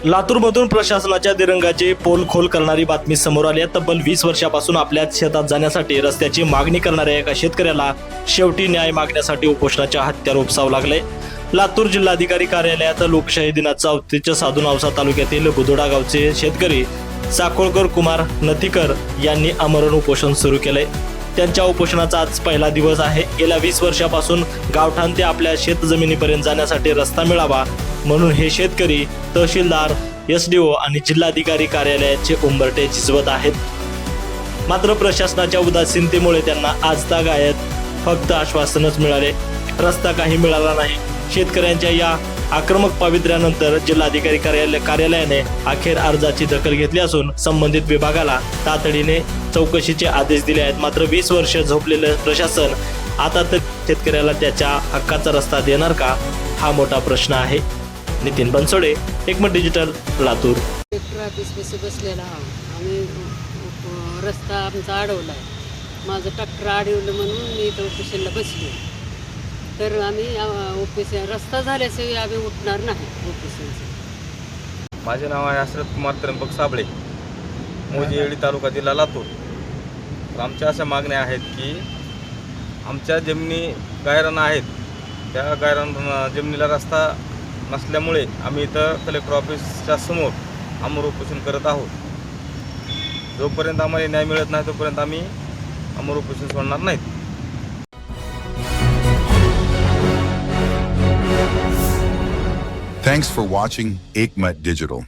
लातूरमधून प्रशासनाच्या दिरंगाची पोलखोल करणारी बातमी समोर आली आहे। तब्बल 20 वर्षापासून आपल्या शेतात जाण्यासाठी रस्त्याची मागणी करणाऱ्या एका शेतकऱ्याला शेवटी न्याय मागण्यासाठी उपोषणाच्या हत्यार उपसावं लागले। लातूर जिल्हाधिकारी कार्यालयात लोकशाही दिनाचं औचित्य साधून औसा तालुक्यातील बुधोडा गावचे शेतकरी साकोळकर कुमार नथीकर यांनी आमरण उपोषण सुरू केलंय। त्यांच्या उपोषणाचा आज पहिला दिवस आहे। गेल्या 20 वर्षापासून गावठाण ते आपल्या शेतजमिनीपर्यंत जाण्यासाठी रस्ता मिळावा म्हणून हे शेतकरी तहसीलदार, SDO आणि जिल्हाधिकारी कार्यालयाचे उंबरटे झिजवत आहेत। मात्र प्रशासनाच्या उदासीनतेमुळे त्यांना आजतागायत फक्त आश्वासनच मिळाले, रस्ता काही मिळाला नाही। शेतकऱ्यांच्या या आक्रमक पवित्र्यानंतर जिल्हाधिकारी कार्यालयाने अखेर अर्जाची दखल घेतली असून संबंधित विभागाला तातडीने चौकशीचे आदेश दिले आहेत। मात्र 20 वर्ष झोपलेलं प्रशासन आता तर शेतकऱ्याला त्याच्या हक्काचा रस्ता देणार का, हा मोठा प्रश्न आहे। नितीन बनसोडे, एकमत डिजिटल, लातूर। ट्रॅफिक बसलेला आम्ही रस्ता आमचा अडवला आहे। माझं ट्रॅक्टर अडवलं म्हणून मी इथं ऑफिसला बसलो, तर आम्ही ऑफिस रस्ता झाल्याशिवाय आम्ही उठणार नाही ऑफिसचं। माझे नाव आहे हसरत कुमार त्र्यंबक साबळे, मोजेडी तालुका जिल्हा लातूर। आमच्या अशा मागण्या आहेत की आमच्या जमिनी गायरान आहेत, त्या गायरान जमिनीला रस्ता नसल्यामुळे आम्ही इथं कलेक्टर ऑफिसच्या समोर आमरण उपोषण करत आहोत। जोपर्यंत आम्हाला न्याय मिळत नाही तोपर्यंत आम्ही आमरण उपोषण सोडणार नाहीत। Thanks for watching Ekmat Digital.